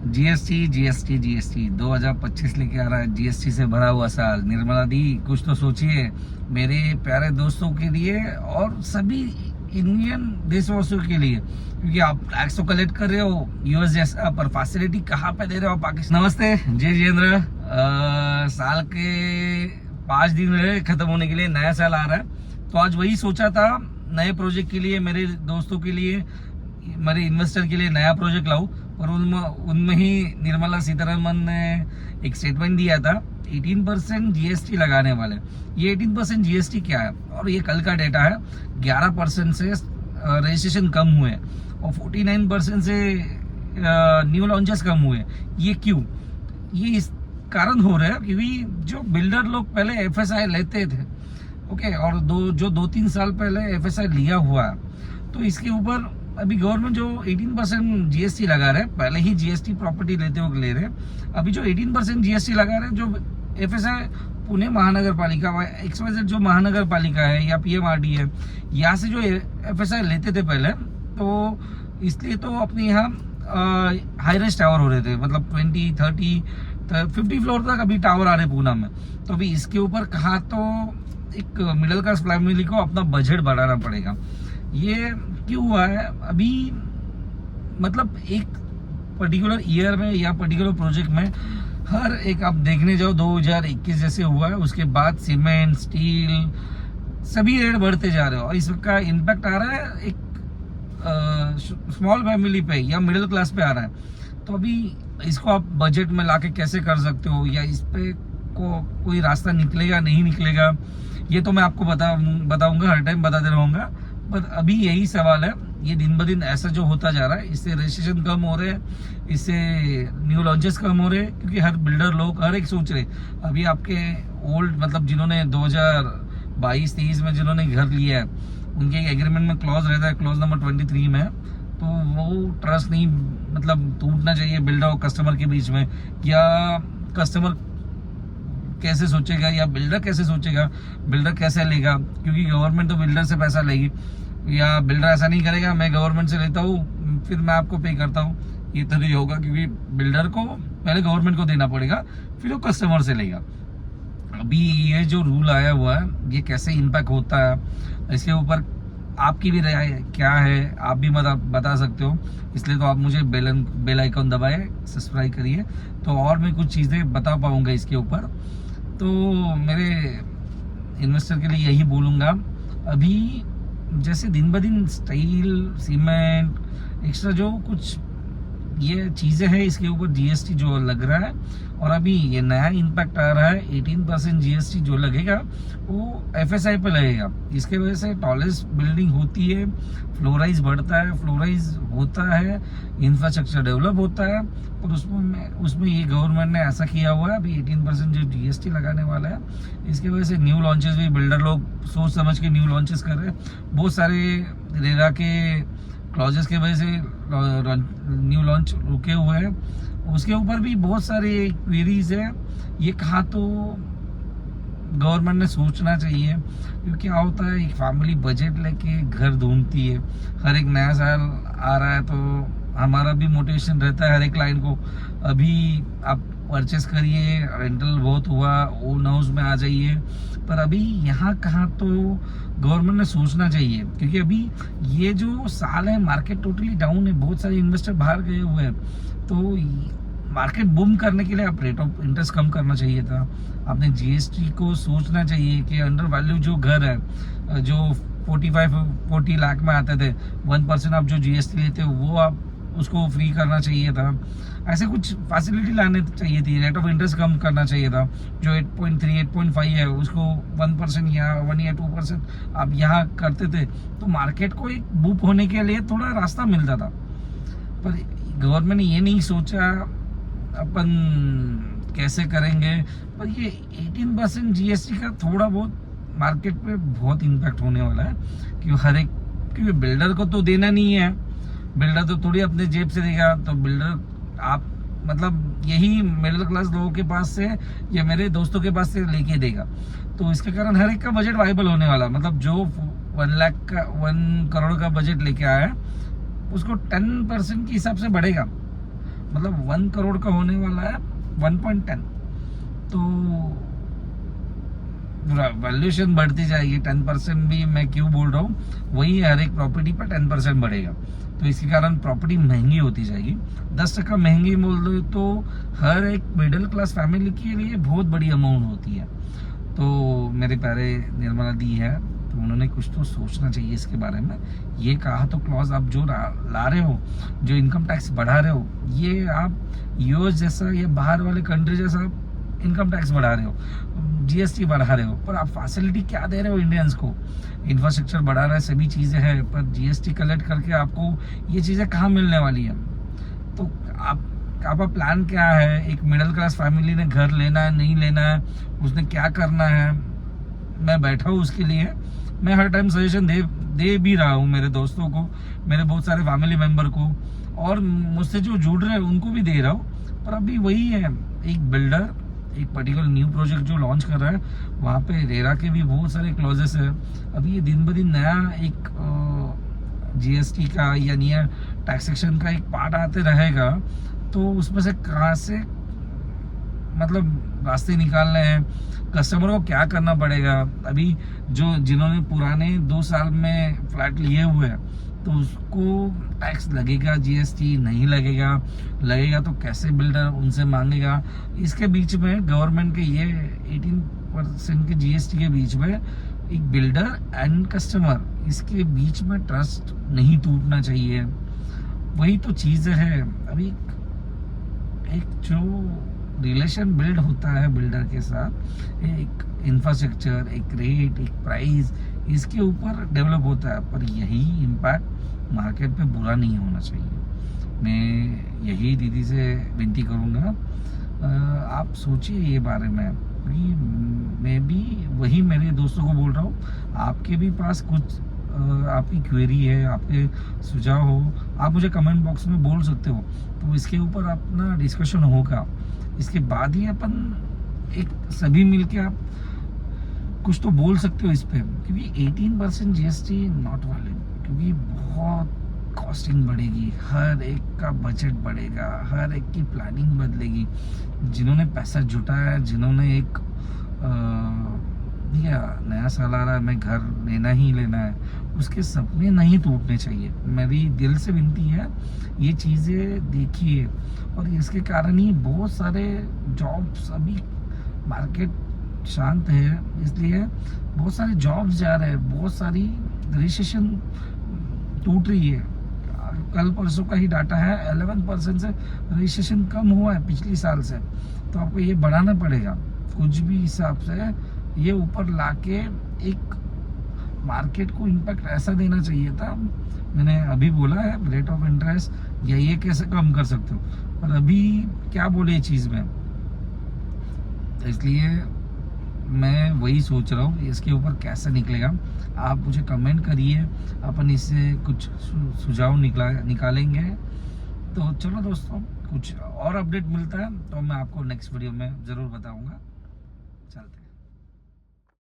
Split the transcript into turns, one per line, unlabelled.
GST GST GST 2025 लेके आ रहा है, जीएसटी से भरा हुआ साल। निर्मला दी कुछ तो सोचिए मेरे प्यारे दोस्तों के लिए और सभी इंडियन देशवासियों के लिए, क्योंकि आप टैक्स तो कलेक्ट कर रहे हो यूएस जैसा, पर फैसिलिटी कहाँ पे दे रहे हो पाकिस्तान। नमस्ते जय जितेंद्र। साल के 5 दिन रहे खत्म होने के लिए, नया साल आ रहा है, तो आज वही सोचा था नए प्रोजेक्ट के लिए, मेरे दोस्तों के लिए, मेरे इन्वेस्टर के लिए नया प्रोजेक्ट लाऊं। और उनमें ही निर्मला सीतारमन ने एक स्टेटमेंट दिया था 18% जीएसटी लगाने वाले। ये 18% जीएसटी क्या है, और ये कल का डेटा है। 11% से रजिस्ट्रेशन कम हुए और 49% से न्यू लॉन्चेस कम हुए। ये क्यों? ये इस कारण हो रहा है क्योंकि जो बिल्डर लोग पहले एफएसआई लेते थे, ओके, और 2-3 साल पहले एफएसआई लिया हुआ, तो इसके ऊपर अभी गवर्नमेंट जो 18% जीएसटी लगा रहे हैं, पहले ही जीएसटी प्रॉपर्टी लेते हुए ले रहे हैं, अभी जो 18% जीएसटी लगा रहे हैं, जो एफएसआई पुणे महानगर पालिका, XYZ जो महानगर पालिका है या पीएमआरडी है, यहाँ से जो एफएसआई लेते थे पहले, तो इसलिए तो अपने यहाँ हाई रेस्ट टावर हो रहे थे, मतलब 20, 30, 50 फ्लोर तक अभी टावर आ रहे पूना में। तो अभी इसके ऊपर कहा तो एक मिडिल क्लास फैमिली को अपना बजट बढ़ाना पड़ेगा। ये क्यों हुआ है अभी, मतलब एक पर्टिकुलर ईयर में या पर्टिकुलर प्रोजेक्ट में हर एक आप देखने जाओ 2021 जैसे हुआ है, उसके बाद सीमेंट, स्टील, सभी रेट बढ़ते जा रहे हो, और इसका इम्पैक्ट आ रहा है एक स्मॉल फैमिली पे या मिडिल क्लास पे आ रहा है। तो अभी इसको आप बजट में लाके कैसे कर सकते हो, या इस पे कोई रास्ता निकलेगा नहीं निकलेगा, ये तो मैं आपको बताऊंगा, हर टाइम बताते रहूंगा। पर अभी यही सवाल है, ये दिन ब दिन ऐसा जो होता जा रहा है, इससे रजिस्ट्रेशन कम हो रहे हैं, इससे न्यू लॉन्चेस कम हो रहे हैं, क्योंकि हर बिल्डर लोग हर एक सोच रहे। अभी आपके ओल्ड, मतलब जिन्होंने 2022-23 में जिन्होंने घर लिया है, उनके एक एग्रीमेंट में क्लॉज रहता है, क्लॉज नंबर 23 में, तो वो ट्रस्ट नहीं, मतलब टूटना चाहिए बिल्डर और कस्टमर के बीच में। या कस्टमर कैसे सोचेगा या बिल्डर कैसे सोचेगा, बिल्डर कैसे लेगा, क्योंकि गवर्नमेंट तो बिल्डर से पैसा लेगी, या बिल्डर ऐसा नहीं करेगा मैं गवर्नमेंट से लेता हूँ फिर मैं आपको पे करता हूँ, ये तो नहीं होगा, क्योंकि बिल्डर को पहले गवर्नमेंट को देना पड़ेगा, फिर वो कस्टमर से लेगा। अभी ये जो रूल आया हुआ है, ये कैसे इम्पैक्ट होता है, इसके ऊपर आपकी भी राय क्या है, आप भी बता सकते हो। इसलिए तो आप मुझे बेल आइकन दबाए, सब्सक्राइब करिए, तो और मैं कुछ चीज़ें बता पाऊंगा इसके ऊपर। तो मेरे इन्वेस्टर के लिए यही बोलूँगा, अभी जैसे दिन ब दिन स्टील, सीमेंट, एक्स्ट्रा जो कुछ ये चीज़ें हैं, इसके ऊपर जीएसटी जो लग रहा है, और अभी ये नया इम्पैक्ट आ रहा है 18% जीएसटी जो लगेगा वो एफएसआई पे लगेगा। इसके वजह से टॉलेस्ट बिल्डिंग होती है, फ्लोराइज बढ़ता है, फ्लोराइज होता है, इंफ्रास्ट्रक्चर डेवलप होता है, और उसमें ये गवर्नमेंट ने ऐसा किया हुआ है, अभी 18% जो जीएसटी लगाने वाला है, इसके वजह से न्यू लॉन्चेस भी बिल्डर लोग सोच समझ के न्यू लॉन्चेस कर रहे हैं। बहुत सारे रेरा के क्लॉजेस की वजह से न्यू लॉन्च रुके हुए हैं, उसके ऊपर भी बहुत सारे क्वेरीज है। ये कहा तो गवर्नमेंट ने सोचना चाहिए, क्योंकि क्या होता है, एक फैमिली बजट लेके घर ढूंढती है, हर एक नया साल आ रहा है, तो हमारा भी मोटिवेशन रहता है हर एक क्लाइंट को, अभी आप परचेस करिए, रेंटल बहुत हुआ, ओन हाउस में आ जाइए। पर अभी यहाँ कहाँ तो गवर्नमेंट ने सोचना चाहिए, क्योंकि अभी ये जो साल है मार्केट टोटली डाउन है, बहुत सारे इन्वेस्टर बाहर गए हुए हैं, तो मार्केट बूम करने के लिए आप रेट ऑफ इंटरेस्ट कम करना चाहिए था। आपने जीएसटी को सोचना चाहिए कि अंडर वैल्यू जो घर है, जो 45-40 लाख में आते थे, 1% आप जो जीएसटी लेते हो वो आप उसको फ्री करना चाहिए था। ऐसे कुछ फैसिलिटी लाने चाहिए थी, रेट ऑफ इंटरेस्ट कम करना चाहिए था, जो 8.3, 8.5 है उसको 1% या 1 या 2% आप यहाँ करते थे, तो मार्केट को एक बूप होने के लिए थोड़ा रास्ता मिलता था। पर गवर्नमेंट ने ये नहीं सोचा अपन कैसे करेंगे, पर ये 18% जीएसटी का थोड़ा बहुत मार्केट पे बहुत इम्पैक्ट होने वाला है, क्योंकि बिल्डर को तो देना नहीं है, बिल्डर तो थोड़ी अपने जेब से देगा, तो बिल्डर आप मतलब यही मिडिल क्लास लोगों के पास से या मेरे दोस्तों के पास से लेके देगा, तो इसके कारण हर एक का बजट वाइबल होने वाला, मतलब जो 1 करोड़ का बजट लेके आया है उसको 10% के हिसाब से बढ़ेगा, मतलब 1 करोड़ का होने वाला है 1.10। तो वैल्यूएशन बढ़ती जाएगी। 10% भी मैं क्यों बोल रहा हूँ, वही हर एक प्रॉपर्टी पर 10% बढ़ेगा, तो इसके कारण प्रॉपर्टी महंगी होती जाएगी। 10% महंगी बोल दो तो हर एक मिडिल क्लास फैमिली के लिए बहुत बड़ी अमाउंट होती है। तो मेरे प्यारे निर्मला दी है, तो उन्होंने कुछ तो सोचना चाहिए इसके बारे में। ये कहा तो क्लॉज आप जो ला रहे हो, जो इनकम टैक्स बढ़ा रहे हो, ये आप यूएस जैसा या बाहर वाले कंट्री जैसा इनकम टैक्स बढ़ा रहे हो, जीएसटी बढ़ा रहे हो, पर आप फैसिलिटी क्या दे रहे हो इंडियंस को? इंफ्रास्ट्रक्चर बढ़ा रहा है, सभी चीज़ें हैं, पर जीएसटी कलेक्ट करके आपको ये चीज़ें कहाँ मिलने वाली है? तो आपका प्लान क्या है? एक मिडिल क्लास फैमिली ने घर लेना है, नहीं लेना है, उसने क्या करना है? मैं बैठा हूँ उसके लिए। मैं हर टाइम सजेशन दे भी रहा हूँ मेरे दोस्तों को, मेरे बहुत सारे फैमिली मेंबर को, और मुझसे जो जुड़ रहे हैं उनको भी दे रहा हूँ। पर अभी वही है, एक बिल्डर एक पर्टिकुलर न्यू प्रोजेक्ट जो लॉन्च कर रहा है, वहाँ पे रेरा के भी बहुत सारे क्लॉजेस है। अभी ये दिन ब दिन नया एक जीएसटी का या नियर टैक्सेशन का एक पार्ट आते रहेगा, तो उसमें से कहाँ से मतलब रास्ते निकालने हैं, कस्टमर को क्या करना पड़ेगा। अभी जो जिन्होंने पुराने 2 साल में फ्लैट लिए हुए हैं, तो उसको टैक्स लगेगा, जीएसटी नहीं लगेगा, लगेगा तो कैसे बिल्डर उनसे मांगेगा। इसके बीच में गवर्नमेंट के ये 18% के जीएसटी के बीच में एक बिल्डर एंड कस्टमर, इसके बीच में ट्रस्ट नहीं टूटना चाहिए। वही तो चीज़ है। अभी एक जो रिलेशन बिल्ड होता है बिल्डर के साथ, एक इंफ्रास्ट्रक्चर, एक रेट, एक प्राइस, इसके ऊपर डेवलप होता है, पर यही इम्पैक्ट मार्केट पे बुरा नहीं होना चाहिए। मैं यही दीदी से विनती करूँगा, आप सोचिए ये बारे में। मैं भी वही मेरे दोस्तों को बोल रहा हूँ, आपके भी पास कुछ आपकी क्वेरी है, आपके सुझाव हो, आप मुझे कमेंट बॉक्स में बोल सकते हो, तो इसके ऊपर अपना डिस्कशन होगा। इसके बाद ही अपन एक सभी मिलके आप कुछ तो बोल सकते हो इस पे, क्योंकि 18% जीएसटी नॉट वैलिड, क्योंकि बहुत कॉस्टिंग बढ़ेगी, हर एक का बजट बढ़ेगा, हर एक की प्लानिंग बदलेगी। जिन्होंने पैसा जुटाया है, जिन्होंने एक नया साल आ रहा है, मैं घर लेना ही लेना है, उसके सपने नहीं टूटने चाहिए। मेरी दिल से विनती है, ये चीज़ें देखिए। और इसके कारण ही बहुत सारे जॉब्स, अभी मार्केट शांत है इसलिए बहुत सारे जॉब्स जा रहे हैं, बहुत सारी रजिस्ट्रेशन टूट रही है। कल परसों का ही डाटा है, 11% से रजिस्ट्रेशन कम हुआ है पिछले साल से। तो आपको ये बढ़ाना पड़ेगा कुछ भी हिसाब से, ये ऊपर लाके एक मार्केट को इम्पैक्ट ऐसा देना चाहिए था। मैंने अभी बोला है रेट ऑफ इंटरेस्ट या ये कैसे कम कर सकते हो, पर अभी क्या बोले चीज़ में, तो इसलिए मैं वही सोच रहा हूँ इसके ऊपर कैसे निकलेगा। आप मुझे कमेंट करिए, अपन इससे कुछ सुझाव निकालेंगे। तो चलो दोस्तों, कुछ और अपडेट मिलता है तो मैं आपको नेक्स्ट वीडियो में ज़रूर बताऊँगा। चलते